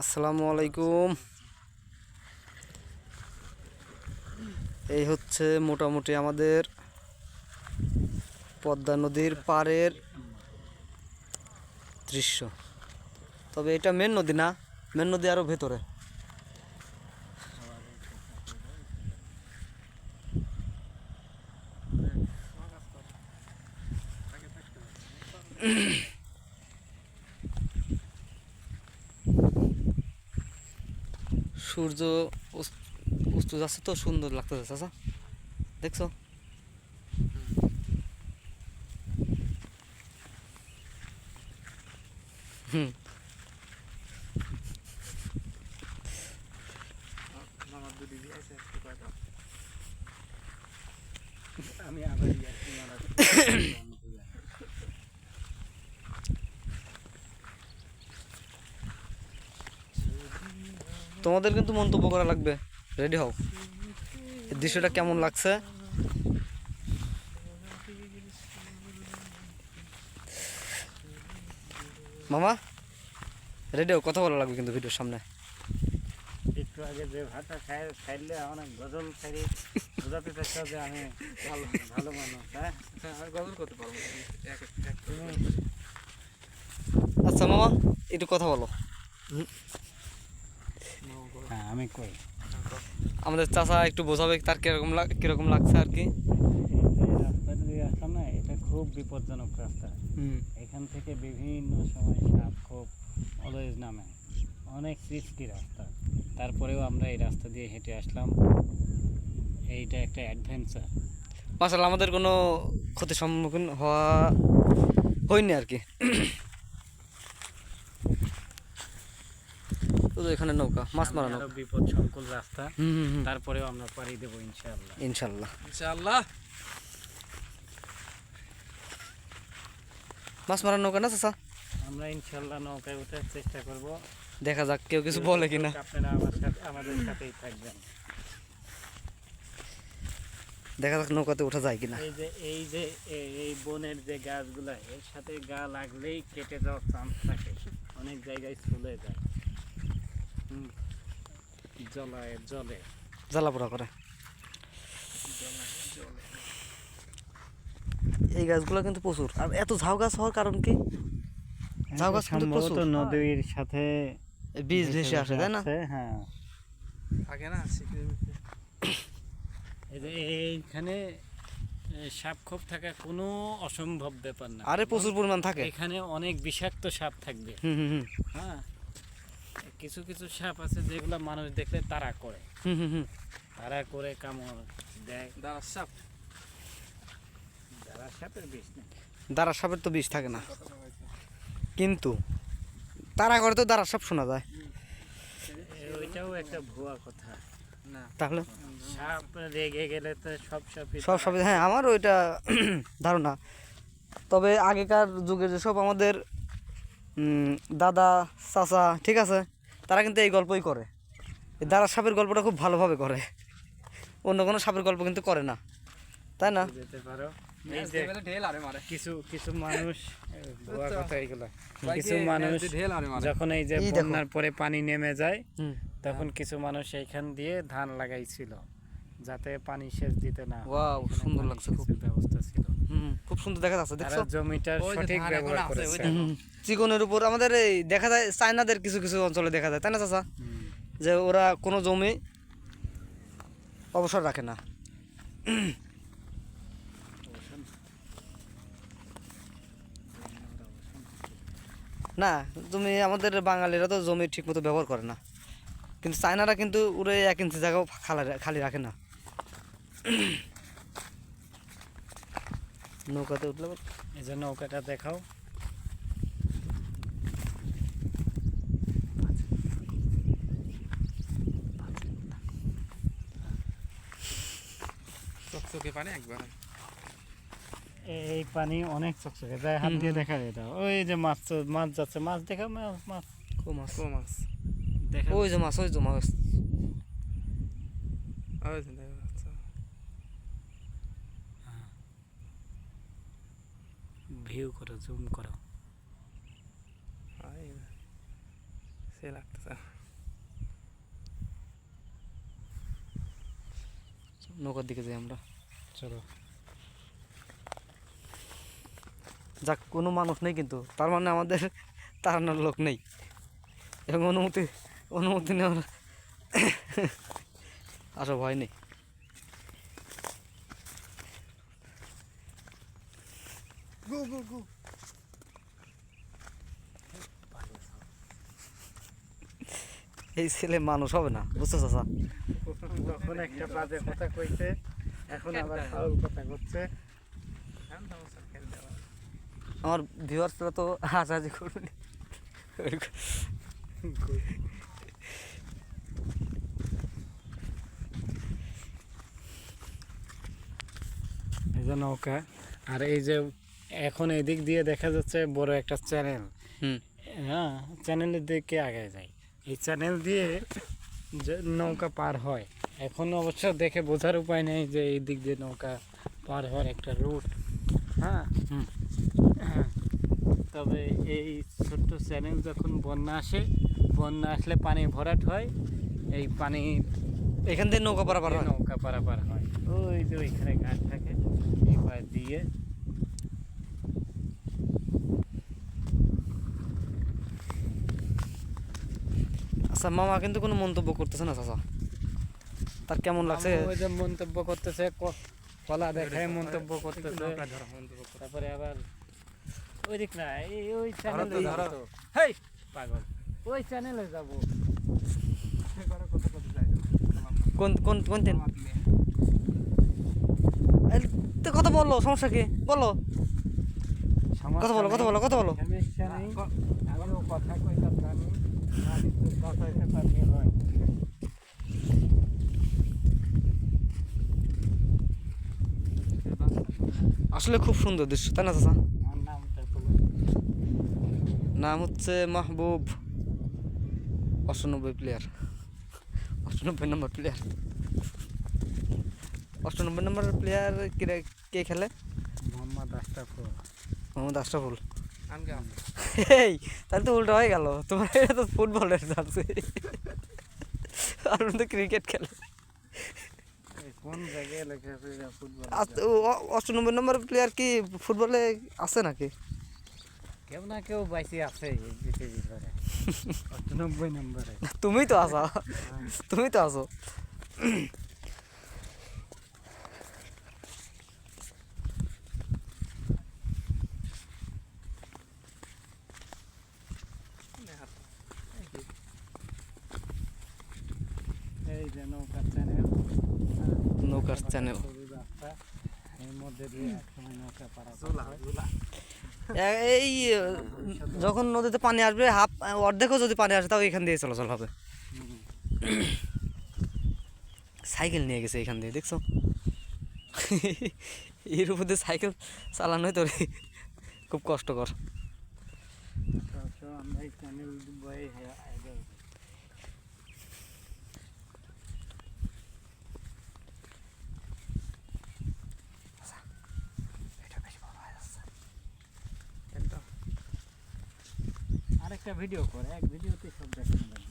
আসসালামু আলাইকুম। এই হচ্ছে মোটামুটি আমাদের পদ্মা নদীর পাড়ের দৃশ্য। তবে এটা মেন নদী না, মেন নদী আরো ভেতরে। সূর্য অস্ত যাচ্ছে তো সুন্দর লাগতেছে চাচা, দেখছো? হুম, তোমাদের কিন্তু মন্তব্য করা লাগবে। রেডি হও, এই দৃশ্যটা কেমন লাগছে? মামা রেডি হও, কথা বলা লাগবে কিন্তু ভিডিওর সামনে। একটু আগে যে ভাতটা খাইলে অনেক গজল খাইলে বোঝাতে চাচ্ছ যে আমি ভালো ভালো মানুষ। হ্যাঁ, গজল করতে পারবো। আচ্ছা মামা একটু কথা বলো। হ্যাঁ, আমি কই আমাদের চাচা একটু বোঝাবে তার কিরকম লাগছে আর কি। রাস্তা দিয়ে আসলাম না, এটা খুব বিপজ্জনক রাস্তা। এখান থেকে বিভিন্ন সময় সাপ খুব অলওয়েজ নামে, অনেক রিস্কি রাস্তা। তারপরেও আমরা এই রাস্তা দিয়ে হেঁটে আসলাম। এইটা একটা অ্যাডভেঞ্চার। মাশাআল্লাহ আমাদের কোনো ক্ষতির সম্মুখীন হয়নি আর কি। শুধু এখানে নৌকা, মাছ মারা নৌকা। বিপদ সংকুল রাস্তা, হুম, তারপরেও আমরা পাড়ি দেবো ইনশাআল্লাহ। ইনশাল্লাহ ইনশাআল্লাহ। মাছ মারা নৌকা না চাচা? আমরা ইনশাআল্লাহ নৌকায় ওঠার চেষ্টা করব। দেখা যাক কেউ কিছু বলে কিনা। আপনারা আমাদের সাথেই থাকবেন। দেখা যাক নৌকাতে ওঠা যায় কিনা। এই বনের যে গাছগুলা, এর সাথে গা লাগলেই কেটে যাওয়ার চান্স থাকে, অনেক জায়গায় চলে যায়। জলে জ্বালাপোড়া করে। এই গাছগুলো কিন্তু প্রচুর। আর এত ঝাউ গাছ হওয়ার কারণ কি? ঝাউ গাছ কিন্তু প্রচুর। নদীর সাথে বীজ ভেসে আসে, তাই না? হ্যাঁ, থাকে না এইখানে সাপ খোপ থাকা কোনো অসম্ভব ব্যাপার না। আরে প্রচুর পরিমাণ থাকে এখানে, অনেক বিষাক্ত সাপ থাকবে। হ্যাঁ, কিছু কিছু সাপ আছে যেগুলো মানুষ দেখলে তাড়া করে, তাড়া করে কামড় দেয়। দাঁড়া সাপের বিষ নেই। দাঁড়া সাপের তো বিষ থাকে না, কিন্তু তারা করে তো দাঁড়া সাপ শোনা যায়। ওইটাও একটা ভুয়া কথা। তাহলে সাপ রেগে গেলে তো সব সাপ, হ্যাঁ আমার ওইটা ধারণা। তবে আগেকার যুগে যেসব আমাদের দাদা চাচা, ঠিক আছে, তারা কিন্তু এই গল্পই করে। এই দাঁড়া সাপের গল্পটা খুব ভালোভাবে করে, অন্য কোনো সাপের গল্প কিন্তু করে না, তাই না? যেতে পারো। কিছু কিছু মানুষ, ভুয়া কথা এইগুলা। কিছু মানুষ যখন এই যে বন্যার পরে পানি নেমে যায়, তখন কিছু মানুষ এইখান দিয়ে ধান লাগাইছিল যাতে পানি সেচ দিতে না হয়। ওয়াও, সুন্দর লাগছে, খুব ব্যবস্থা ছিল। খুব সুন্দর দেখা যাচ্ছে, দেখছো? জমিটার সঠিক ব্যবহার করেছে। চিকনের উপর আমাদের এই দেখা যায় চায়নাদের কিছু কিছু অঞ্চলে দেখা যায়, তাই না চাচা? যে ওরা কোনো জমি অবসর রাখে না। না, জমি আমাদের বাঙালিরা তো জমি ঠিক মতো ব্যবহার করে না, কিন্তু চায়নারা কিন্তু ওরা 1 ইঞ্চি জায়গাও খালি রাখে না। নৌকাতে উঠলে এই যে নৌকাটা দেখাও। চকচকে পানি একবার। এই পানি অনেক চকচকে, যায় হাত দিয়ে দেখা যায়। এটা ওই যে মাছ যাচ্ছে, মাছ দেখা, মাছ মাছ দেখা, ওই যে মাছ, ওই যে মাছ। ভিউ করো, জুম করো। সেই লাগতেছে। নৌকার দিকে যাই আমরা। চলো। যাক, কোনো মানুষ নেই কিন্তু, তার মানে আমাদের তাড়ানোর লোক নেই এবং অনুমতি নেওয়ার আসা ভয় নেই। এই ছেলে মানুষ হবে না, বুঝছো চাচা? তখন একটা বাজে কথা কইছে, এখন আবার ফাউল কথা করছে। আমার ভিউয়ার্সরা তো হাসাহাসি করবে। এই যে নৌকা, আর এই যে এখন এদিক দিয়ে দেখা যাচ্ছে বড় একটা চ্যানেল। হুম। হ্যাঁ, চ্যানেলের দিকে আগে যায়। এই চ্যানেল দিয়ে যে নৌকা পার হয়, এখন অবশ্য দেখে বোঝার উপায় নেই যে এই দিক দিয়ে নৌকা পার হওয়ার একটা রুট। হ্যাঁ। হুম। হ্যাঁ, তবে এই ছোট্ট চ্যানেল যখন বন্যা আসে, বন্যা আসলে পানি ভরাট হয়, এই পানি এখান থেকে নৌকা পারাপার হয়। নৌকা পারাপার হয়। ওই যে ওইখানে ঘাট থাকে, এই পাশ দিয়ে। আচ্ছা, মামা কিন্তু কোনো মন্তব্য করতেছে না চাচা, তার কেমন লাগছে? ওই যে মন্তব্য করতেছে, কলা দেখায় মন্তব্য করতেছে, নৌকা ধরা মন্তব্য করো। তারপরে আবার ওই দিক না, ওই চ্যানেলে তো ধরো। যাবো। হেই পাগল, ওই চ্যানেলে যাব। কোন কোন কোন দিন? এই, তো কথা বলো, সমস্যা কি? বলো, কথা বলো, কথা বলো, কথা বলো। সমস্যা নেই, আমিও কথা কইতাম জানি, আমি তোর কথা হইতে পারলে হয়। আসলে খুব সুন্দর দৃশ্য, তাই না চাচা? আমার নামটা বলো। নাম হচ্ছে মাহবুব, 98 প্লেয়ার, 98 নম্বর প্লেয়ার। 98 নম্বরের প্লেয়ার কে খেলে? মোহাম্মদ আশরাফুল। মোহাম্মদ আশরাফুল। আমি গাম। এই, তাহলে তো উল্টো হয়ে গেল, তোমার এটা তো ফুটবলের জার্সি, আর তো ক্রিকেট খেলে। এই কোন জায়গায় লেখা আছে যে ফুটবল? 98 নম্বর প্লেয়ার কি ফুটবলে আছে নাকি? কেউ না কেউ বাইসি আছে এই পৃথিবীর ঘরে। 98 নম্বরে। তুমি তো আছো, তুমি তো আছো। এই যে নৌকার চ্যানেল, নৌকার চ্যানেল। সরু রাস্তা, এর মধ্যে দিয়ে একসময় নৌকা পারাপার ঝোলা হয়। ঝোলা। এই যখন নদীতে পানি আসবে, অর্ধেকও যদি পানি আসে তাও এখান দিয়ে চলাচল হবে। হুম। সাইকেল নিয়ে গেছে এখান দিয়ে, দেখছো? এর উপর দিয়ে সাইকেল চালানোই তো খুব কষ্টকর। তো আমরা এই চ্যানেল বয়ে আগে আরেকটা ভিডিও করে, এক ভিডিওতে সব দেখানো যাবে।